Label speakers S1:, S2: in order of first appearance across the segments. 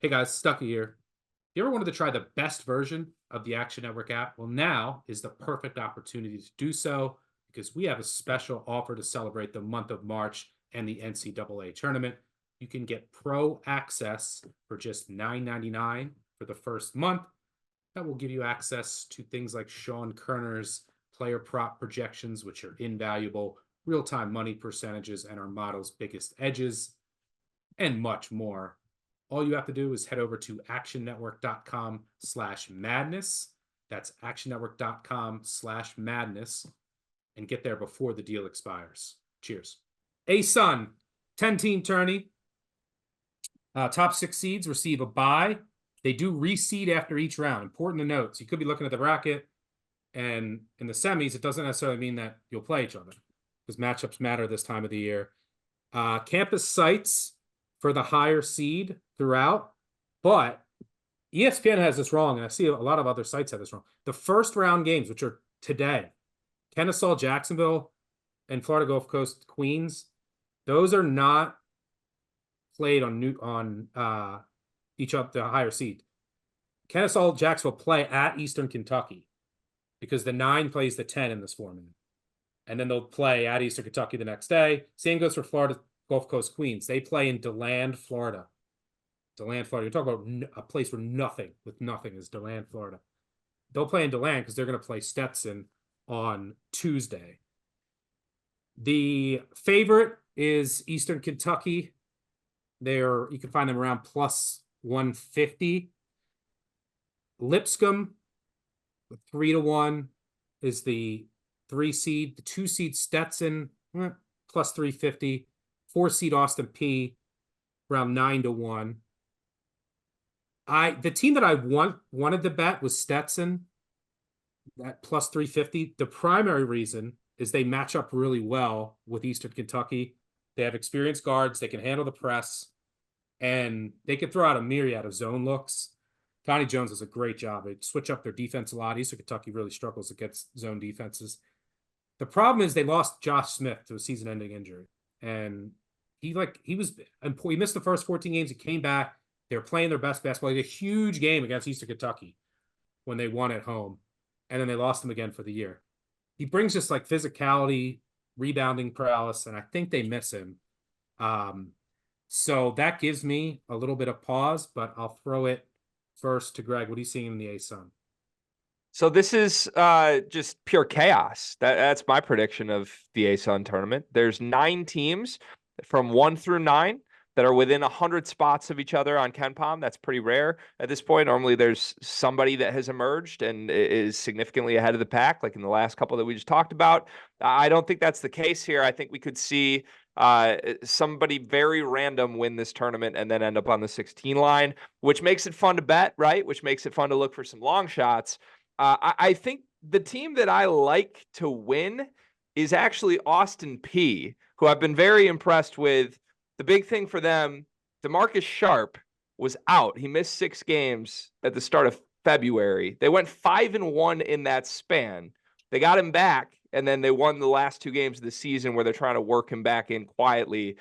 S1: Hey guys, Stucky here. You ever wanted to try the best version of the Action Network app? Well, now is the perfect opportunity to do so because we have a special offer to celebrate the month of March and the NCAA tournament. You can get pro access for just $9.99 for the first month. That will give you access to things like Sean Kerner's player prop projections, which are invaluable, real-time money percentages, and our model's biggest edges, and much more. All you have to do is head over to actionnetwork.com/madness. That's actionnetwork.com/madness and get there before the deal expires. Cheers. A-Sun, 10-team tourney. Top 6 seeds receive a bye. They do reseed after each round. Important to note. So you could be looking at the bracket, and in the semis, it doesn't necessarily mean that you'll play each other because matchups matter this time of the year. Campus sites for the higher seed throughout, but ESPN has this wrong, and I see a lot of other sites have this wrong. The first round games, which are today, Kennesaw, Jacksonville, and Florida Gulf Coast, Queens, those are not played on each of the higher seed. Kennesaw, Jacksonville play at Eastern Kentucky because the 9 plays the 10 in this format, and then they'll play at Eastern Kentucky the next day. Same goes for Florida Gulf Coast, Queens. They play in DeLand, Florida. DeLand, Florida. You're talking about a place where nothing is DeLand, Florida. They'll play in DeLand because they're going to play Stetson on Tuesday. The favorite is Eastern Kentucky. You can find them around plus 150. Lipscomb, 3-1 is the 3 seed. The 2 seed Stetson, plus 350. 4 seed Austin P, around 9-1. The team that I wanted to bet was Stetson at plus 350. The primary reason is they match up really well with Eastern Kentucky. They have experienced guards. They can handle the press, and they can throw out a myriad of zone looks. Connie Jones does a great job. They switch up their defense a lot. Eastern Kentucky really struggles against zone defenses. The problem is they lost Josh Smith to a season-ending injury, and he missed the first 14 games. He came back. They were playing their best basketball. He had a huge game against Eastern Kentucky when they won at home, and then they lost him again for the year. He brings just like physicality, rebounding prowess, and I think they miss him. So that gives me a little bit of pause, but I'll throw it first to Greg. What are you seeing in the A-Sun?
S2: So this is just pure chaos. That's my prediction of the A-Sun tournament. There's 9 teams from 1 through 9 that are within 100 spots of each other on KenPom. That's pretty rare at this point. Normally there's somebody that has emerged and is significantly ahead of the pack, like in the last couple that we just talked about. I don't think that's the case here. I think we could see somebody very random win this tournament and then end up on the 16 line, which makes it fun to bet, right? Which makes it fun to look for some long shots. I think the team that I like to win is actually Austin P, who I've been very impressed with. The big thing for them, DeMarcus Sharp was out. He missed 6 games at the start of February. They went 5-1 in that span. They got him back, and then they won the last 2 games of the season where they're trying to work him back in quietly.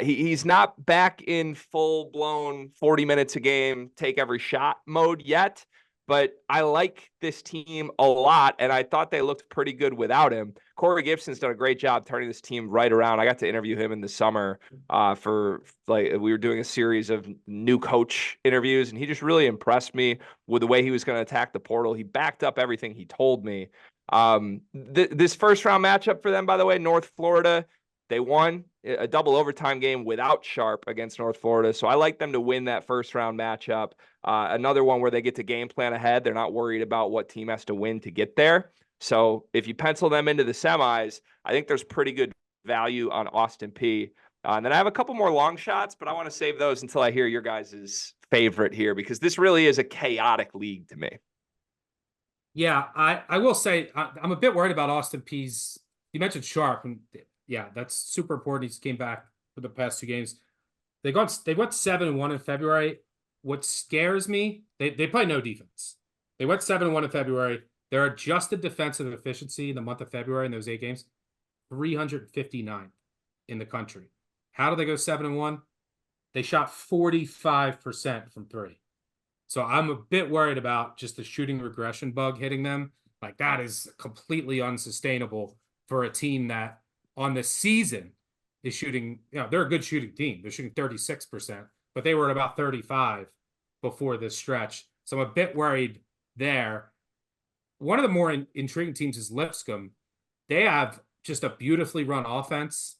S2: He's not back in full-blown 40 minutes a game, take every shot mode yet, but I like this team a lot, and I thought they looked pretty good without him. Corey Gibson's done a great job turning this team right around. I got to interview him in the summer we were doing a series of new coach interviews, and he just really impressed me with the way he was going to attack the portal. He backed up everything he told me. This first round matchup for them, by the way, North Florida, they won a double overtime game without Sharp against North Florida. So I like them to win that first round matchup. Another one where they get to game plan ahead. They're not worried about what team has to win to get there. So if you pencil them into the semis, I think there's pretty good value on Austin P. And then I have a couple more long shots, but I want to save those until I hear your guys' favorite here, because this really is a chaotic league to me.
S1: Yeah, I will say I'm a bit worried about Austin P's. You mentioned Sharp, and yeah, that's super important. He's came back for the past 2 games. They went 7-1 in February. What scares me, they play no defense. They went 7-1 in February. Their adjusted defensive efficiency in the month of February in those 8 games, 359 in the country. How do they go 7-1? they shot 45% from three. So I'm a bit worried about just the shooting regression bug hitting them. Like that is completely unsustainable for a team that on the season is shooting, they're a good shooting team. They're shooting 36%, but they were at about 35 before this stretch. So I'm a bit worried there. One of the more intriguing teams is Lipscomb. They have just a beautifully run offense,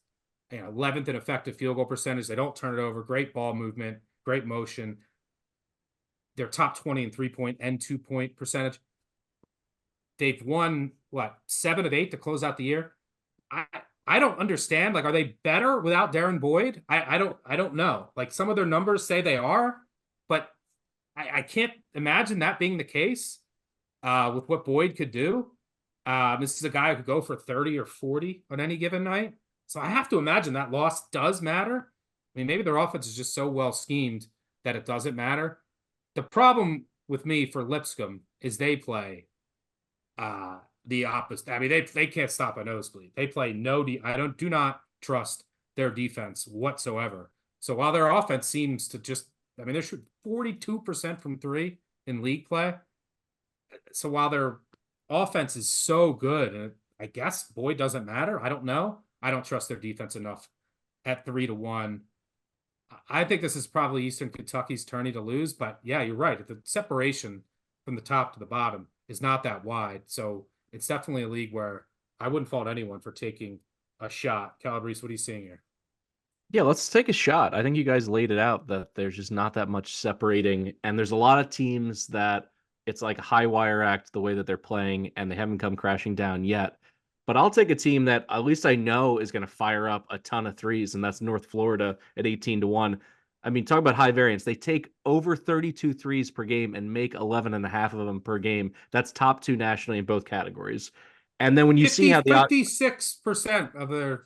S1: 11th in effective field goal percentage. They don't turn it over. Great ball movement, great motion. They're top 20 in 3-point and 2-point percentage. They've won 7 of 8 to close out the year. I don't understand. Like, are they better without Darren Boyd? I don't know. Like, some of their numbers say they are, but I can't imagine that being the case with what Boyd could do. This is a guy who could go for 30 or 40 on any given night. So I have to imagine that loss does matter. I mean, maybe their offense is just so well schemed that it doesn't matter. The problem with me for Lipscomb is they play the opposite. I mean, they can't stop a nosebleed. They play do not trust their defense whatsoever. So while their offense seems to they're shooting 42% from three in league play. So while their offense is so good, and I guess Boyd doesn't matter. I don't know. I don't trust their defense enough at 3-1. I think this is probably Eastern Kentucky's tourney to lose, but yeah, you're right. The separation from the top to the bottom is not that wide. So it's definitely a league where I wouldn't fault anyone for taking a shot. Calabrese, what are you seeing here?
S3: Yeah, let's take a shot. I think you guys laid it out that there's just not that much separating. And there's a lot of teams that it's like a high wire act the way that they're playing, and they haven't come crashing down yet. But I'll take a team that at least I know is going to fire up a ton of threes, and that's North Florida at 18-1. I mean, talk about high variance. They take over 32 threes per game and make 11 and a half of them per game. That's top 2 nationally in both categories. And then when you see how
S1: 56% of their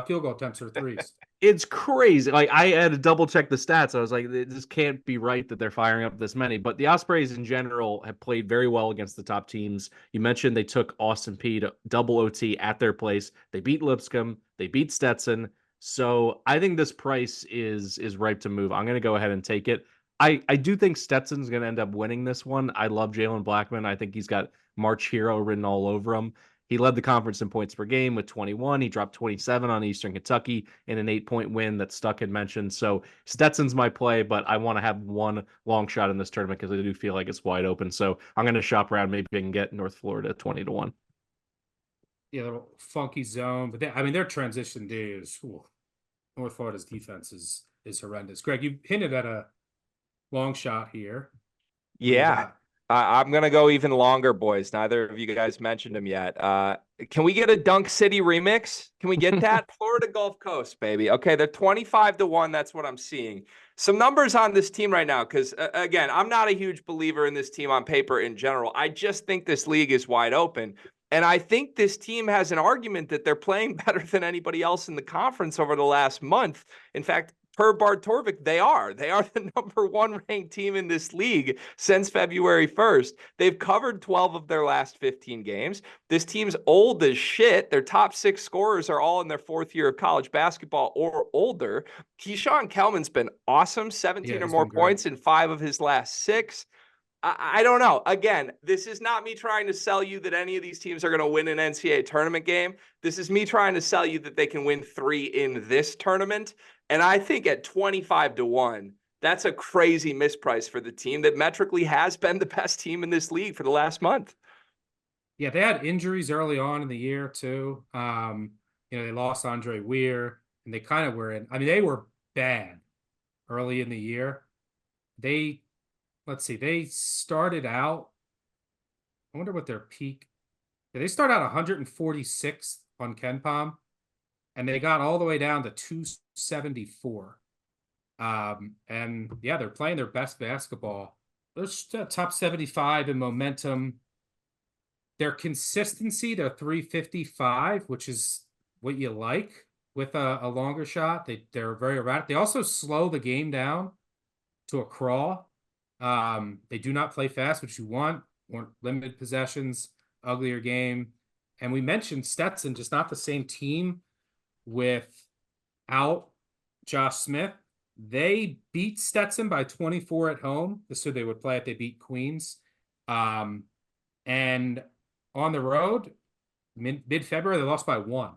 S1: field goal attempts are threes.
S3: It's crazy. Like, I had to double check the stats. I was like, this can't be right that they're firing up this many. But the Ospreys in general have played very well against the top teams. You mentioned they took Austin Peay to double OT at their place. They beat Lipscomb. They beat Stetson. So I think this price is ripe to move. I'm going to go ahead and take it. I do think Stetson's going to end up winning this one. I love Jalen Blackman. I think he's got March Hero written all over him. He led the conference in points per game with 21. He dropped 27 on Eastern Kentucky in an 8-point win that Stuck had mentioned. So Stetson's my play, but I want to have one long shot in this tournament because I do feel like it's wide open. So I'm going to shop around. Maybe I can get North Florida 20-1.
S1: Yeah, little funky zone, but their transition day is North Florida's defense is horrendous. Greg, you hinted at a long shot here.
S2: Yeah. I'm going to go even longer, boys. Neither of you guys mentioned him yet. Can we get a Dunk City remix? Can we get that? Florida Gulf Coast, baby. Okay, they're 25-1. That's what I'm seeing. Some numbers on this team right now, because, again, I'm not a huge believer in this team on paper in general. I just think this league is wide open. And I think this team has an argument that they're playing better than anybody else in the conference over the last month. In fact, per Bart Torvik, they are the number 1 ranked team in this league since February 1st. They've covered 12 of their last 15 games. This team's old as shit. Their top 6 scorers are all in their 4th year of college basketball or older. Keyshawn Kellman's been awesome, 17 or more points in 5 of his last 6. I don't know. Again, this is not me trying to sell you that any of these teams are going to win an NCAA tournament game. This is me trying to sell you that they can win 3 in this tournament. And I think at 25-1, that's a crazy misprice for the team that metrically has been the best team in this league for the last month.
S1: Yeah, they had injuries early on in the year too. They lost Andre Weir, and they kind of were they were bad early in the year. They started out, I wonder what their peak. Yeah, they started out 146th on KenPom, and they got all the way down to 274. And yeah, they're playing their best basketball. They're top 75 in momentum. Their consistency, they're 355, which is what you like with a longer shot. They're very erratic. They also slow the game down to a crawl. They do not play fast, which you want limited possessions, uglier game. And we mentioned Stetson, just not the same team without Josh Smith. They beat Stetson by 24 at home. This is who they would play if they beat Queens. And on the road, mid-February, they lost by 1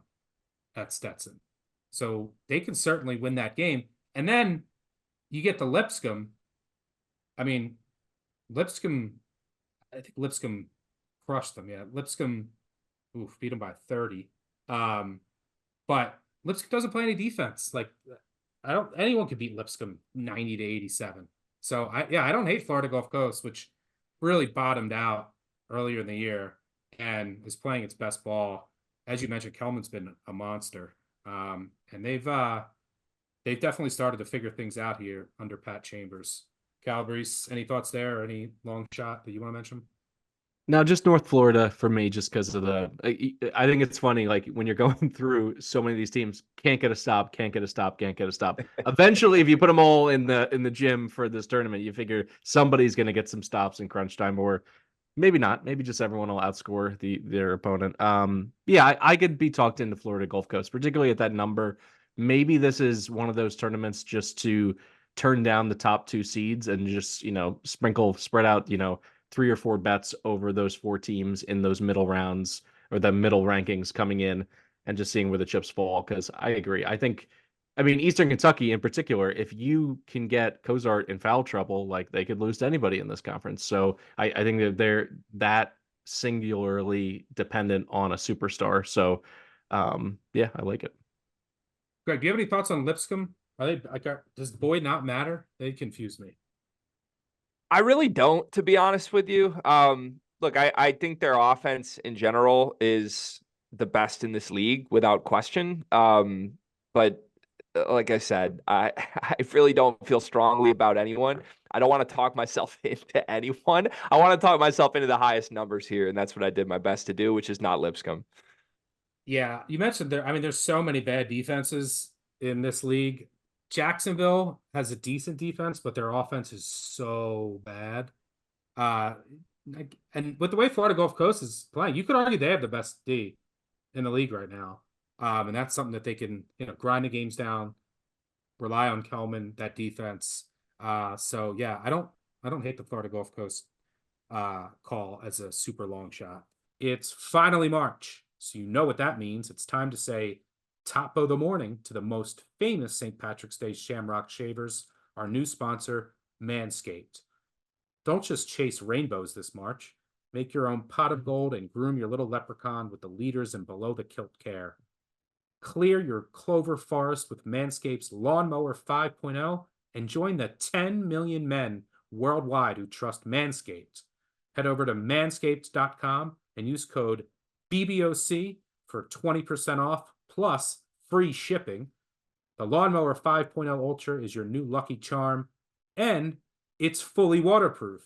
S1: at Stetson. So they can certainly win that game. And then you get to Lipscomb. I mean, Lipscomb, I think Lipscomb crushed them. Yeah, Lipscomb, beat them by 30. But Lipscomb doesn't play any defense. Like, anyone could beat Lipscomb 90 to 87. So I don't hate Florida Gulf Coast, which really bottomed out earlier in the year and is playing its best ball. As you mentioned, Kelman's been a monster. And they've definitely started to figure things out here under Pat Chambers. Calabrese, any thoughts there or any long shot that you want to mention?
S3: Now, just North Florida for me, just because of I think it's funny, like when you're going through so many of these teams, can't get a stop. Eventually, if you put them all in the gym for this tournament, you figure somebody's going to get some stops in crunch time, or maybe not. Maybe just everyone will outscore their opponent. I could be talked into Florida Gulf Coast, particularly at that number. Maybe this is one of those tournaments just to turn down the top 2 seeds and just, spread out, 3 or 4 bets over those 4 teams in those middle rounds or the middle rankings coming in and just seeing where the chips fall. Because I agree. Eastern Kentucky in particular, if you can get Cozart in foul trouble, like they could lose to anybody in this conference. So I think that they're that singularly dependent on a superstar. So I like it.
S1: Greg, do you have any thoughts on Lipscomb? Does Boyd not matter? They confuse me.
S2: I really don't, to be honest with you. Look, I think their offense in general is the best in this league without question. But like I said, I really don't feel strongly about anyone. I don't want to talk myself into anyone. I want to talk myself into the highest numbers here, and that's what I did my best to do, which is not Lipscomb.
S1: Yeah, you mentioned there's so many bad defenses in this league. Jacksonville has a decent defense, but their offense is so bad. And with the way Florida Gulf Coast is playing, you could argue they have the best D in the league right now. And that's something that they can, grind the games down, rely on Kelman, that defense. So yeah, I don't hate the Florida Gulf Coast call as a super long shot. It's finally March, so you know what that means. It's time to say top of the morning to the most famous St. Patrick's Day Shamrock Shavers, our new sponsor, Manscaped. Don't just chase rainbows this March. Make your own pot of gold and groom your little leprechaun with the leaders in below the kilt care. Clear your clover forest with Manscaped's Lawnmower 5.0 and join the 10 million men worldwide who trust Manscaped. Head over to manscaped.com and use code BBOC for 20% off plus free shipping. The Lawnmower 5.0 Ultra is your new lucky charm, and it's fully waterproof.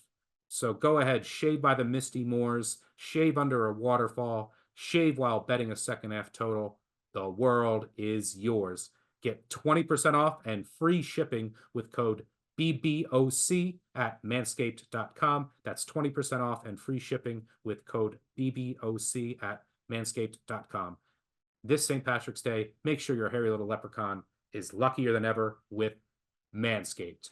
S1: So go ahead, shave by the misty moors, shave under a waterfall, shave while betting a second half total. The world is yours. Get 20% off and free shipping with code BBOC at manscaped.com. That's 20% off and free shipping with code BBOC at manscaped.com. This St. Patrick's Day, make sure your hairy little leprechaun is luckier than ever with Manscaped.